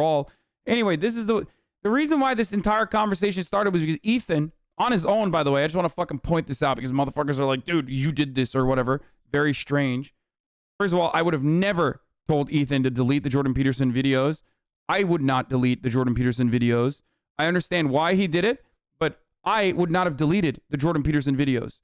all. Anyway, this is the reason why this entire conversation started was because Ethan, on his own, by the way, I just want to fucking point this out because motherfuckers are like, dude, you did this or whatever. Very strange. First of all, I would have never told Ethan to delete the Jordan Peterson videos. I would not delete the Jordan Peterson videos. I understand why he did it, but I would not have deleted the Jordan Peterson videos.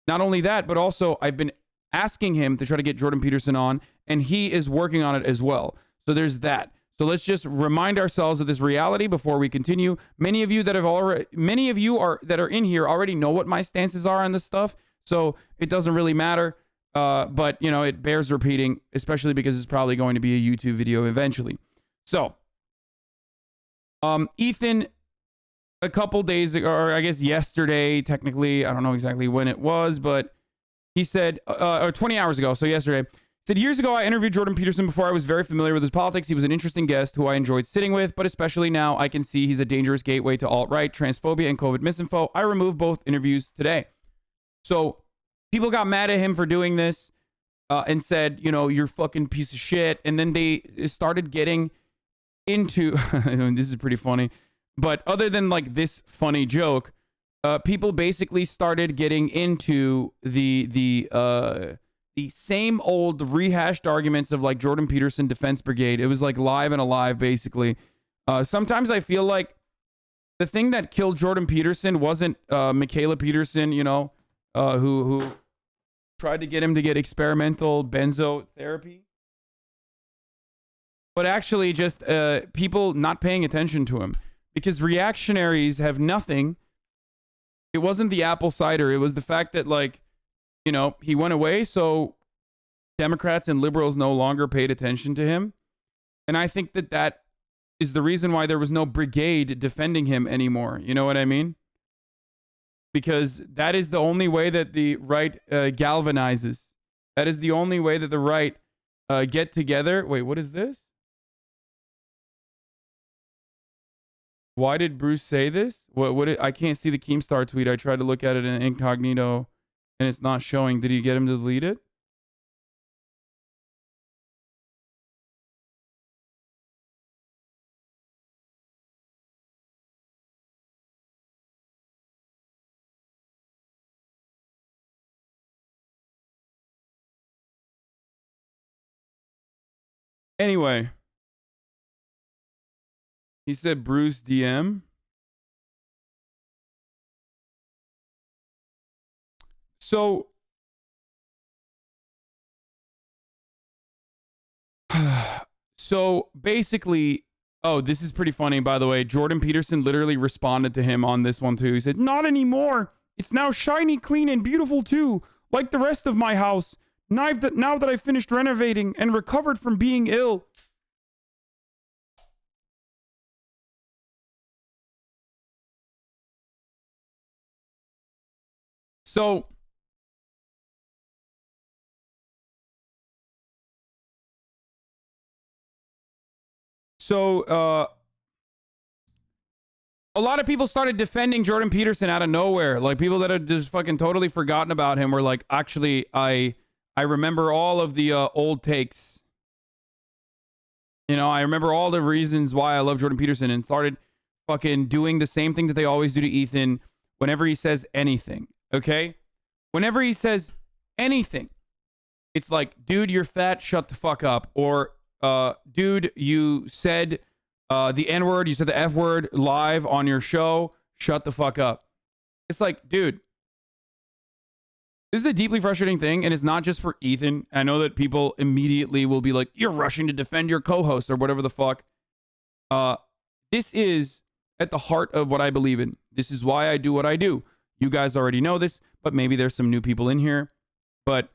Not only that, but also I've been asking him to try to get Jordan Peterson on, and he is working on it as well. So there's that. So let's just remind ourselves of this reality before we continue. Many of you that are in here already know what my stances are on this stuff, so it doesn't really matter. But you know, it bears repeating, especially because it's probably going to be a YouTube video eventually. So, Ethan, a couple days ago, or I guess yesterday, technically, I don't know exactly when it was, but he said, or 20 hours ago, so yesterday, said, years ago, I interviewed Jordan Peterson before I was very familiar with his politics. He was an interesting guest who I enjoyed sitting with, but especially now I can see he's a dangerous gateway to alt-right, transphobia, and COVID misinfo. I removed both interviews today. So people got mad at him for doing this and said, you know, you're fucking piece of shit. And then they started getting into, this is pretty funny, but other than like this funny joke, people basically started getting into the same old rehashed arguments of like Jordan Peterson Defense Brigade. It was like live and alive, basically. Sometimes I feel like the thing that killed Jordan Peterson wasn't Michaela Peterson, you know, who tried to get him to get experimental benzo therapy, but actually just people not paying attention to him, because reactionaries have nothing. It wasn't the apple cider. It was the fact that, like, you know, he went away, so Democrats and liberals no longer paid attention to him. And I think that that is the reason why there was no brigade defending him anymore. You know what I mean? Because that is the only way that the right galvanizes. That is the only way that the right get together. Wait, what is this? Why did Bruce say this? I can't see the Keemstar tweet. I tried to look at it in incognito and it's not showing. Did he get him to delete it? Anyway, he said Bruce DM. So basically, oh, this is pretty funny, by the way. Jordan Peterson literally responded to him on this one too. He said, "Not anymore. It's now shiny, clean, and beautiful too, like the rest of my house. Now that I finished renovating and recovered from being ill." So a lot of people started defending Jordan Peterson out of nowhere. Like, people that had just fucking totally forgotten about him were like, actually, I remember all of the old takes. You know, I remember all the reasons why I love Jordan Peterson, and started fucking doing the same thing that they always do to Ethan whenever he says anything. Okay? Whenever he says anything, it's like, dude, you're fat, shut the fuck up. Or, dude, you said the N-word, you said the F-word live on your show, shut the fuck up. It's like, dude, this is a deeply frustrating thing, and it's not just for Ethan. I know that people immediately will be like, you're rushing to defend your co-host or whatever the fuck. This is at the heart of what I believe in. This is why I do what I do. You guys already know this, but maybe there's some new people in here. But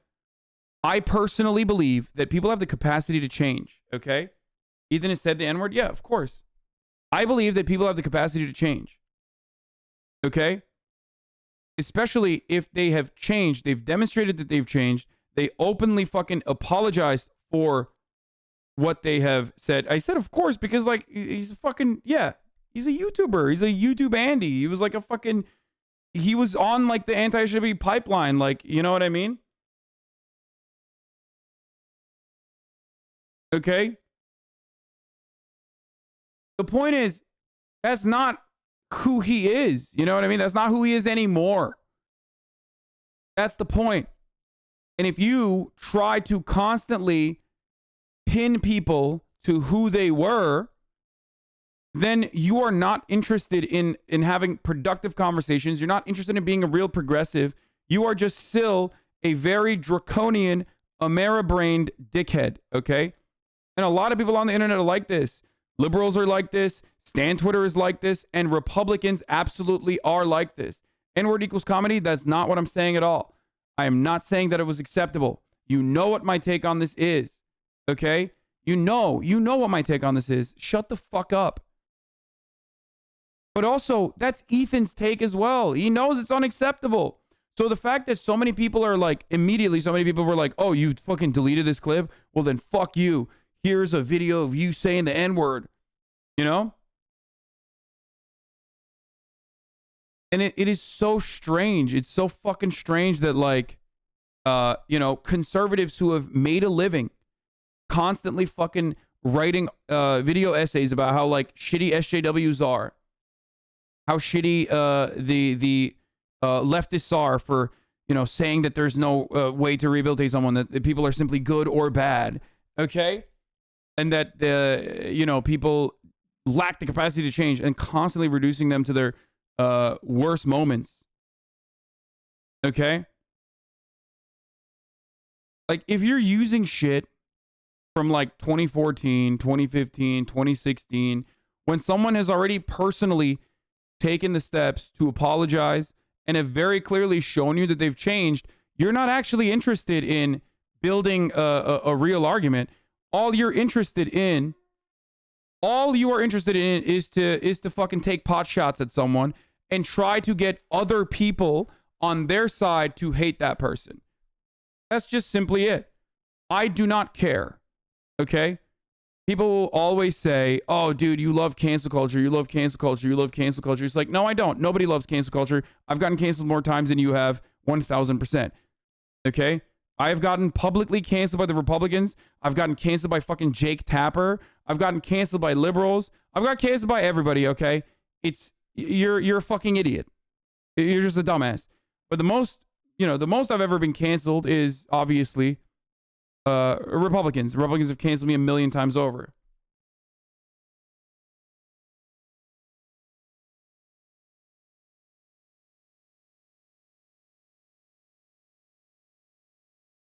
I personally believe that people have the capacity to change, okay? Ethan has said the N-word. Yeah, of course. I believe that people have the capacity to change, okay? Especially if they have changed. They've demonstrated that they've changed. They openly fucking apologized for what they have said. I said, of course, because, like, he's a fucking, yeah, he's a YouTuber. He's a YouTube Andy. He was like a fucking, he was on like the anti-HasanAbi pipeline. Like, you know what I mean? Okay? The point is, that's not who he is. You know what I mean? That's not who he is anymore. That's the point. And if you try to constantly pin people to who they were, then you are not interested in having productive conversations. You're not interested in being a real progressive. You are just still a very draconian, Amera-brained dickhead, okay? And a lot of people on the internet are like this. Liberals are like this. Stan Twitter is like this. And Republicans absolutely are like this. N-word equals comedy? That's not what I'm saying at all. I am not saying that it was acceptable. You know what my take on this is, okay? You know what my take on this is. Shut the fuck up. But also, that's Ethan's take as well. He knows it's unacceptable. So the fact that so many people are like, immediately, so many people were like, oh, you fucking deleted this clip? Well, then fuck you. Here's a video of you saying the N-word. You know? And it is so strange. It's so fucking strange that, like, you know, conservatives who have made a living constantly fucking writing video essays about how, like, shitty SJWs are. How shitty the leftists are for, you know, saying that there's no way to rehabilitate someone, that people are simply good or bad, okay? And that, you know, people lack the capacity to change, and constantly reducing them to their worst moments, okay? Like, if you're using shit from, like, 2014, 2015, 2016, when someone has already personally taken the steps to apologize and have very clearly shown you that they've changed, you're not actually interested in building a real argument. All you are interested in is to fucking take pot shots at someone and try to get other people on their side to hate that person. That's just simply it. I do not care. Okay? People will always say, oh, dude, you love cancel culture. You love cancel culture. You love cancel culture. It's like, no, I don't. Nobody loves cancel culture. I've gotten canceled more times than you have, 1,000%. Okay? I have gotten publicly canceled by the Republicans. I've gotten canceled by fucking Jake Tapper. I've gotten canceled by liberals. I've got canceled by everybody, okay? You're a fucking idiot. You're just a dumbass. But the most I've ever been canceled is obviously Republicans. Republicans have canceled me 1,000,000 times over.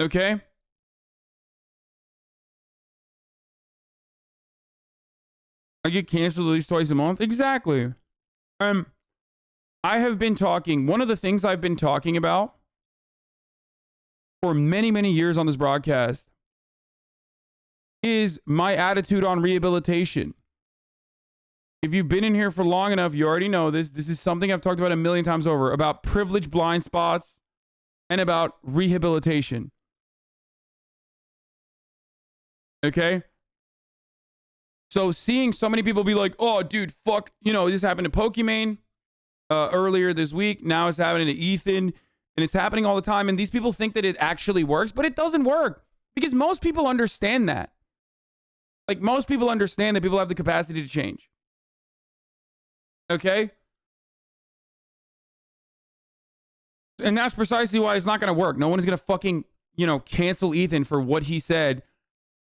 Okay? I get canceled at least twice a month. Exactly. I have been talking, one of the things I've been talking about for many, many years on this broadcast is my attitude on rehabilitation. If you've been in here for long enough, you already know this. This is something I've talked about 1,000,000 times over, about privilege blind spots and about rehabilitation. Okay? So seeing so many people be like, oh, dude, fuck, you know, this happened to Pokimane earlier this week. Now it's happening to Ethan. And it's happening all the time. And these people think that it actually works, but it doesn't work. Because most people understand that. Like, most people understand that people have the capacity to change. Okay? And that's precisely why it's not going to work. No one is going to fucking, you know, cancel Ethan for what he said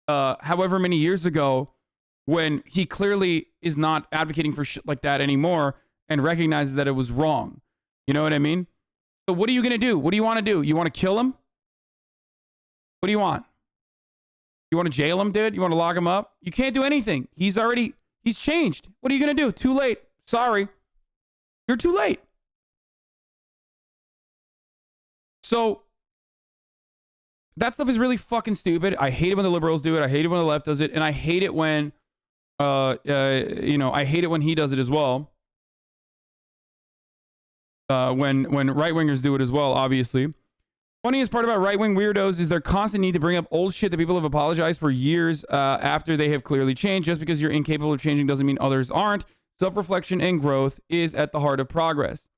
however many years ago, when he clearly is not advocating for shit like that anymore and recognizes that it was wrong. You know what I mean? So what are you going to do? What do you want to do? You want to kill him? What do you want? You want to jail him, dude? You want to lock him up? You can't do anything. He's changed. What are you going to do? Too late. Sorry. You're too late. So that stuff is really fucking stupid. I hate it when the liberals do it. I hate it when the left does it. And I hate it when, I hate it when he does it as well. When right-wingers do it as well, obviously. Funniest part about right-wing weirdos is their constant need to bring up old shit that people have apologized for years after they have clearly changed. Just because you're incapable of changing doesn't mean others aren't. Self-reflection and growth is at the heart of progress.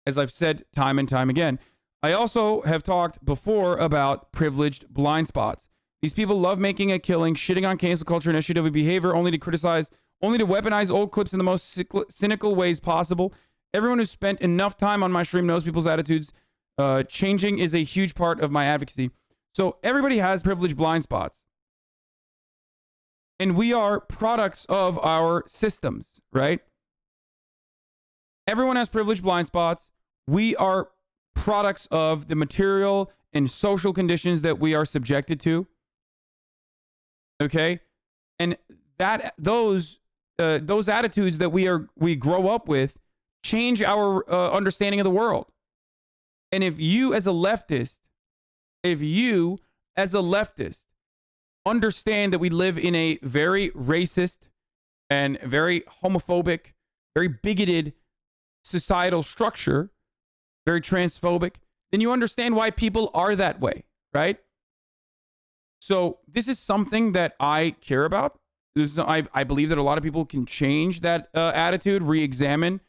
As I've said time and time again. I also have talked before about privileged blind spots. These people love making a killing, shitting on cancel culture and SJW behavior only to criticize only to weaponize old clips in the most cynical ways possible. Everyone who's spent enough time on my stream knows people's attitudes. Changing is a huge part of my advocacy. So everybody has privileged blind spots. And we are products of our systems, right? Everyone has privileged blind spots. We are products of the material and social conditions that we are subjected to. Okay? And that those attitudes that we grow up with change our understanding of the world. And if you as a leftist understand that we live in a very racist and very homophobic, very bigoted societal structure, very transphobic, then you understand why people are that way, right? So this is something that I care about. I believe that a lot of people can change that attitude, re-examine,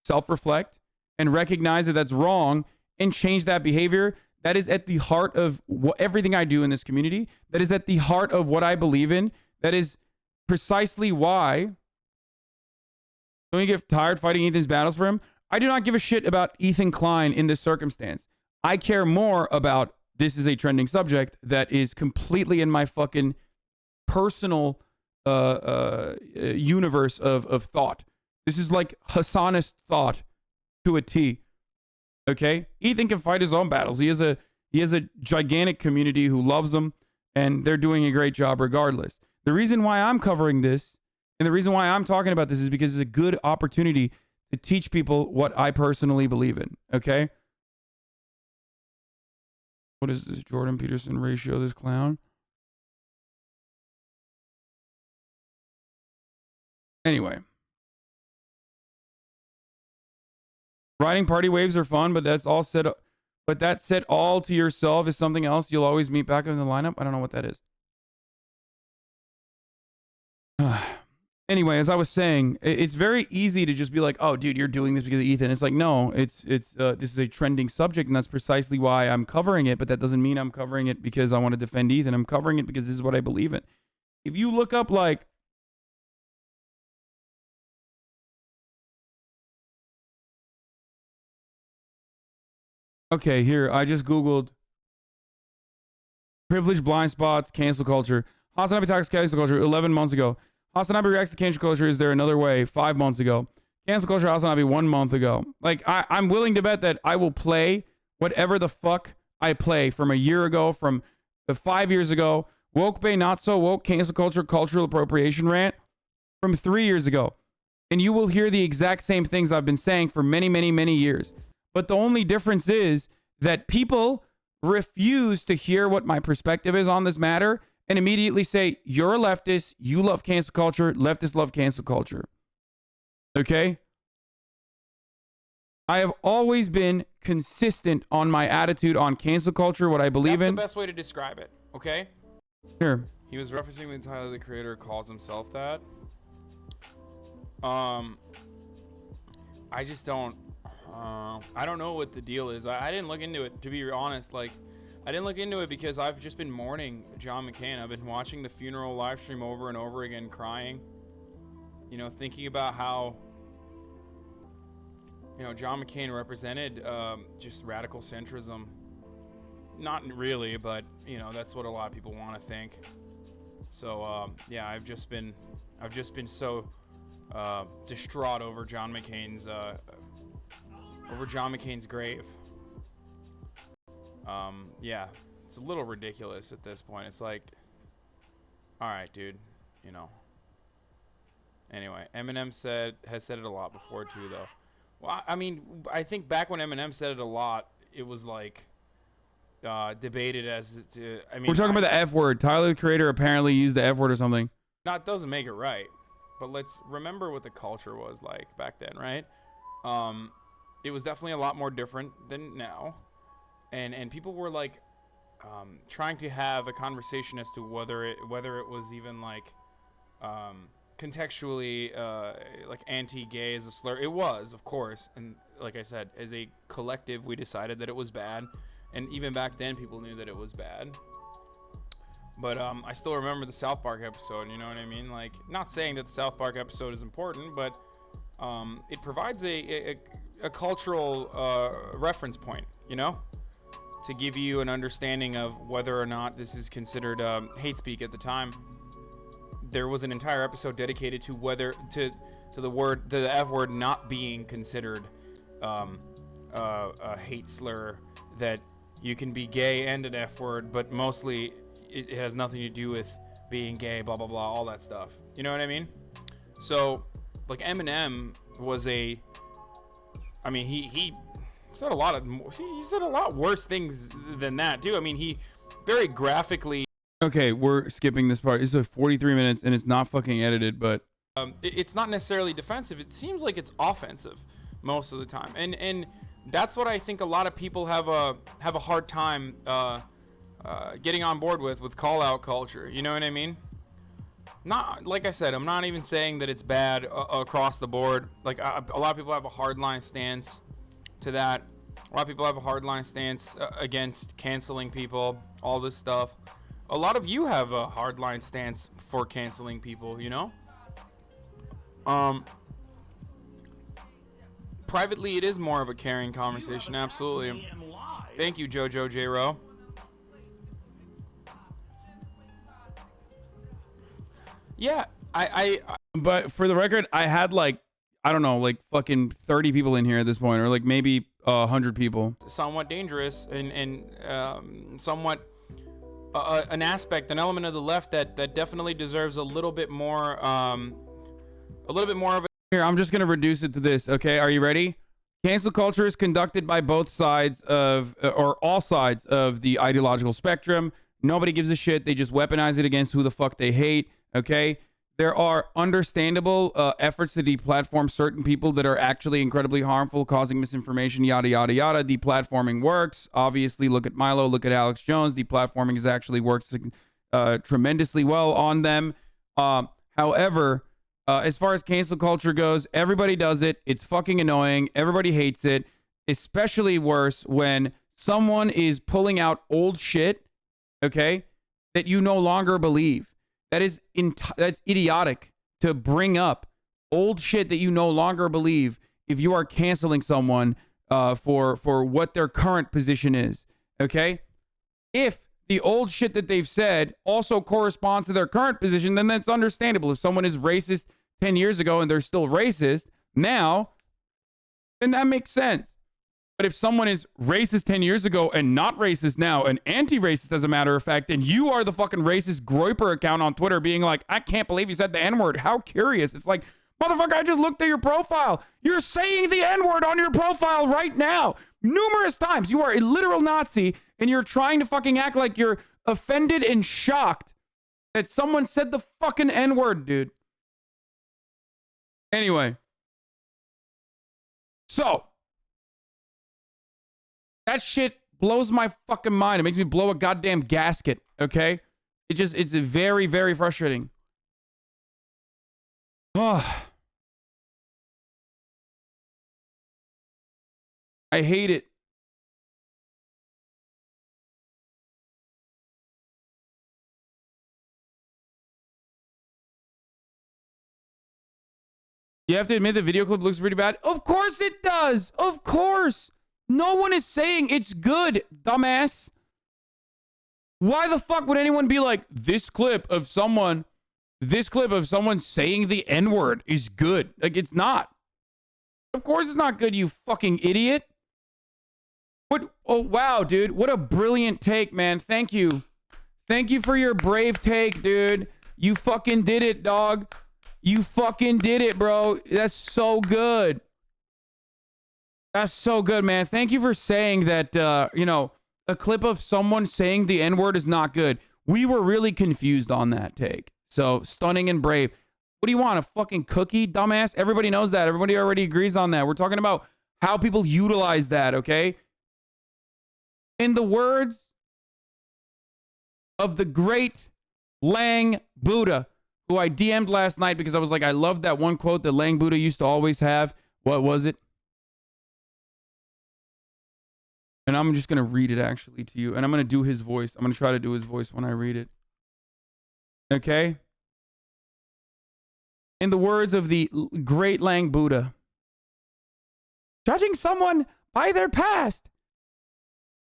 self-reflect, and recognize that that's wrong and change that behavior. That is at the heart of everything I do in this community. That is at the heart of what I believe in. That is precisely why. Don't you get tired fighting Ethan's battles for him? I do not give a shit about Ethan Klein in this circumstance. I care more about this is a trending subject that is completely in my fucking personal universe of thought. This is like Hasanist thought to a T. Okay? Ethan can fight his own battles. He has a gigantic community who loves him, and they're doing a great job regardless. The reason why I'm covering this and the reason why I'm talking about this is because it's a good opportunity to teach people what I personally believe in. Okay? What is this Jordan Peterson ratio, this clown? Anyway. Riding party waves are fun, but that said all to yourself is something else you'll always meet back in the lineup. I don't know what that is. Anyway, as I was saying, it's very easy to just be like, oh, dude, you're doing this because of Ethan. It's like, no, this is a trending subject, and that's precisely why I'm covering it, but that doesn't mean I'm covering it because I want to defend Ethan. I'm covering it because this is what I believe in. If you look up, like, okay, here, I just Googled privileged blind spots, cancel culture. HasanAbi talks cancel culture 11 months ago. HasanAbi reacts to cancel culture. Is there another way? 5 months ago. Cancel culture, HasanAbi 1 month ago. Like, I'm willing to bet that I will play whatever the fuck I play from a year ago, from 5 years ago. Woke Bay, not so woke, cancel culture, cultural appropriation rant from 3 years ago. And you will hear the exact same things I've been saying for many, many, many years. But the only difference is that people refuse to hear what my perspective is on this matter and immediately say, you're a leftist, you love cancel culture, leftists love cancel culture. Okay? I have always been consistent on my attitude on cancel culture, what I believe in. That's the best way to describe it, okay? Here. He was referencing the Tyler, the Creator, calls himself that. I just don't... I don't know what the deal is. I didn't look into it, to be honest. Like, I didn't look into it because I've just been mourning John McCain. I've been watching the funeral live stream over and over again, crying. You know, thinking about how, you know, John McCain represented just radical centrism. Not really, but, you know, that's what a lot of people want to think. So, yeah, I've just been so distraught over John McCain's grave. Yeah, it's a little ridiculous at this point. It's like, all right, dude, you know. Anyway, Eminem has said it a lot before too, though. Well, I mean, I think back when Eminem said it a lot, it was like debated as to. I mean, we're talking about the F word. Tyler, the Creator, apparently used the F word or something. No, it doesn't make it right. But let's remember what the culture was like back then, right? It was definitely a lot more different than now. And people were like trying to have a conversation as to whether it was even like contextually like anti-gay as a slur. It was, of course, and like I said, as a collective we decided that it was bad, and even back then people knew that it was bad. But I still remember the South Park episode, you know what I mean? Like, not saying that the South Park episode is important, but it provides a cultural reference point, you know, to give you an understanding of whether or not this is considered hate speak at the time. There was an entire episode dedicated to whether to the F word not being considered a hate slur, that you can be gay and an F word, but mostly it has nothing to do with being gay, blah blah blah, all that stuff. You know what I mean? So like Eminem was he said a lot worse things than that too. I mean, he very graphically. Okay, we're skipping this part. This is 43 minutes and it's not fucking edited, but it's not necessarily defensive. It seems like it's offensive most of the time, and that's what I think a lot of people have a hard time getting on board with call out culture. You know what I mean? Not like I said, I'm not even saying that it's bad across the board. Like a lot of people have a hardline stance to that. A lot of people have a hardline stance against canceling people, all this stuff. A lot of you have a hardline stance for canceling people, you know? Privately, it is more of a caring conversation, absolutely. Thank you, Jojo J-Ro. Yeah, but for the record, I had like, I don't know, like fucking 30 people in here at this point, or like maybe 100 people. Somewhat dangerous and somewhat an aspect, an element of the left that definitely deserves a little bit more of a. Here, I'm just gonna reduce it to this. Okay, are you ready? Cancel culture is conducted by both sides of, or all sides of the ideological spectrum. Nobody gives a shit. They just weaponize it against who the fuck they hate. Okay. There are understandable efforts to deplatform certain people that are actually incredibly harmful, causing misinformation, yada, yada, yada. Deplatforming works. Obviously, look at Milo, look at Alex Jones. Deplatforming has actually worked tremendously well on them. However, as far as cancel culture goes, everybody does it. It's fucking annoying. Everybody hates it. Especially worse when someone is pulling out old shit, okay, that you no longer believe. That's idiotic to bring up old shit that you no longer believe if you are canceling someone for what their current position is. Okay? If the old shit that they've said also corresponds to their current position, then that's understandable. If someone is racist 10 years ago and they're still racist now, then that makes sense. But if someone is racist 10 years ago and not racist now, and anti-racist as a matter of fact, and you are the fucking racist Groiper account on Twitter being like, I can't believe you said the N-word. How curious. It's like, motherfucker, I just looked at your profile. You're saying the N-word on your profile right now. Numerous times. You are a literal Nazi, and you're trying to fucking act like you're offended and shocked that someone said the fucking N-word, dude. Anyway. So. That shit blows my fucking mind. It makes me blow a goddamn gasket, okay? It's very, very frustrating. Oh. I hate it. You have to admit the video clip looks pretty bad. Of course it does. Of course. No one is saying it's good, dumbass. Why the fuck would anyone be like, this clip of someone saying the N-word is good? Like, it's not. Of course it's not good, you fucking idiot. What? Oh, wow, dude. What a brilliant take, man. Thank you. Thank you for your brave take, dude. You fucking did it, dog. You fucking did it, bro. That's so good. That's so good, man. Thank you for saying that, a clip of someone saying the N-word is not good. We were really confused on that take. So, stunning and brave. What do you want, a fucking cookie, dumbass? Everybody knows that. Everybody already agrees on that. We're talking about how people utilize that, okay? In the words of the great Lang Buddha, who I DM'd last night because I was like, I love that one quote that Lang Buddha used to always have. What was it? And I'm just going to read it actually to you. And I'm going to do his voice. I'm going to try to do his voice when I read it. Okay? In the words of the great Lang Buddha, judging someone by their past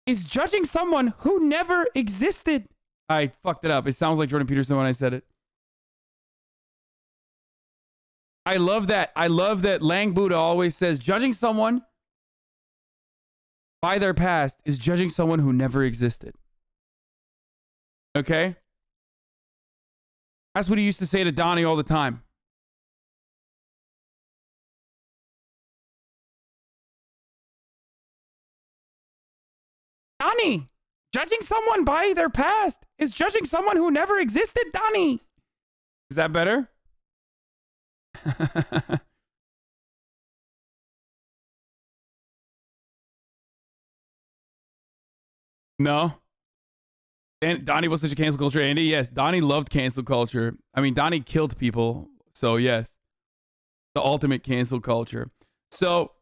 is judging someone who never existed. I fucked it up. It sounds like Jordan Peterson when I said it. I love that. I love that Lang Buddha always says judging someone by their past is judging someone who never existed. Okay? That's what he used to say to Donnie all the time. Donnie, judging someone by their past is judging someone who never existed, Donnie. Is that better? No. And Donnie was such a cancel culture. Andy, yes, Donnie loved cancel culture. I mean, Donnie killed people. So, yes. The ultimate cancel culture. So,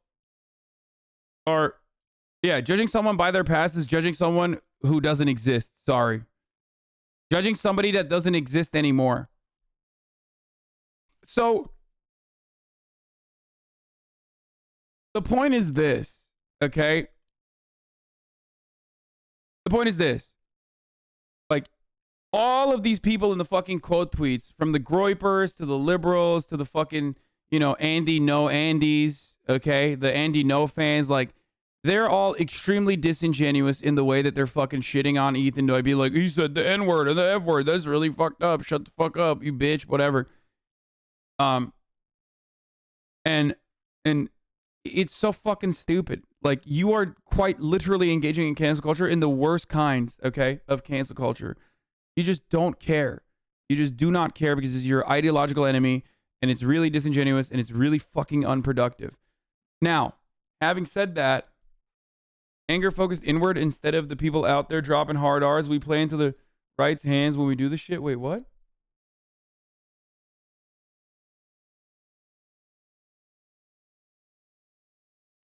yeah, judging someone by their past is judging someone who doesn't exist. Sorry. Judging somebody that doesn't exist anymore. So, the point is this, okay? The point is this. Like, all of these people in the fucking quote tweets, from the Groypers to the liberals to the fucking, you know, Andy no Andys, okay? The Andy no fans, like, they're all extremely disingenuous in the way that they're fucking shitting on Ethan. Do I be like, he said the N-word or the F-word? That's really fucked up. Shut the fuck up, you bitch, whatever. And it's so fucking stupid. Like, you are quite literally engaging in cancel culture in the worst kinds, okay, of cancel culture. You just don't care. You just do not care because it's your ideological enemy, and it's really disingenuous, and it's really fucking unproductive. Now, having said that, anger focused inward instead of the people out there dropping hard R's. We play into the right's hands when we do the shit. Wait, what?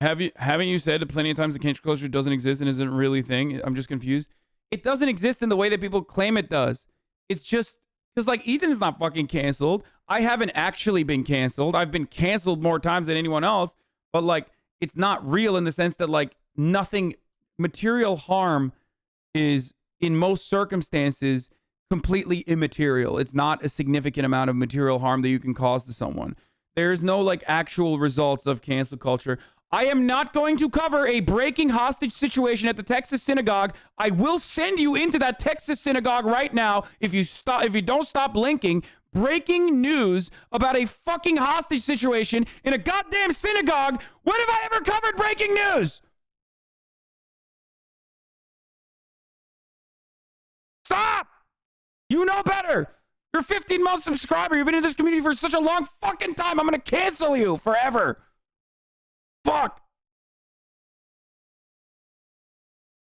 Haven't you said plenty of times that cancel culture doesn't exist and isn't really a thing? I'm just confused. It doesn't exist in the way that people claim it does. It's just because, like, Ethan is not fucking canceled. I haven't actually been canceled. I've been canceled more times than anyone else, but, like, it's not real in the sense that, like, nothing material harm is in most circumstances completely immaterial. It's not a significant amount of material harm that you can cause to someone. There's no, like, actual results of cancel culture. I am not going to cover a breaking hostage situation at the Texas synagogue. I will send you into that Texas synagogue right now if you don't stop linking. Breaking news about a fucking hostage situation in a goddamn synagogue. When have I ever covered breaking news? Stop! You know better. You're a 15-month subscriber. You've been in this community for such a long fucking time. I'm going to cancel you forever. Fuck.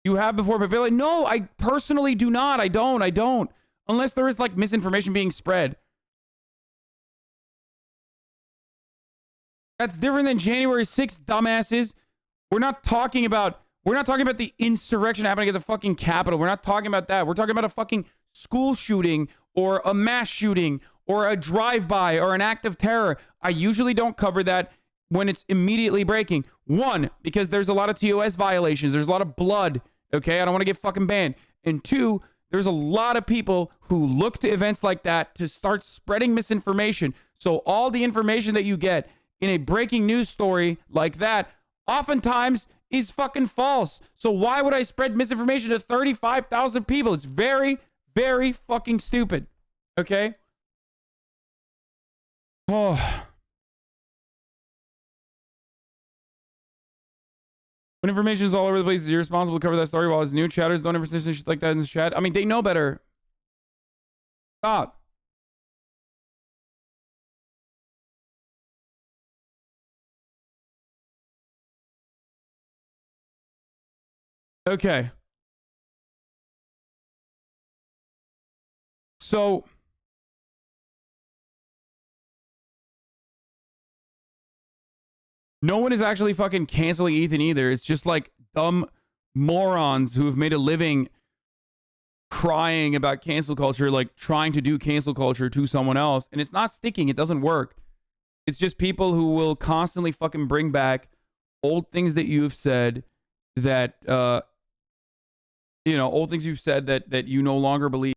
You have before, but Billy, no, I personally do not. I don't. Unless there is, like, misinformation being spread. That's different than January 6th, dumbasses. We're not talking about the insurrection happening at the fucking Capitol. We're not talking about that. We're talking about a fucking school shooting or a mass shooting or a drive-by or an act of terror. I usually don't cover that when it's immediately breaking. One, because there's a lot of TOS violations. There's a lot of blood. Okay, I don't want to get fucking banned. And two, there's a lot of people who look to events like that to start spreading misinformation. So all the information that you get in a breaking news story like that oftentimes is fucking false. So why would I spread misinformation to 35,000 people? It's very, very fucking stupid. Okay? Oh. When information is all over the place, it's irresponsible to cover that story while it's new. Chatters don't ever say shit like that in the chat. I mean, they know better. Stop. Okay. So no one is actually fucking canceling Ethan either. It's just like dumb morons who have made a living crying about cancel culture, like trying to do cancel culture to someone else, and it's not sticking. It doesn't work. It's just people who will constantly fucking bring back old things that you've said that old things you've said that you no longer believe.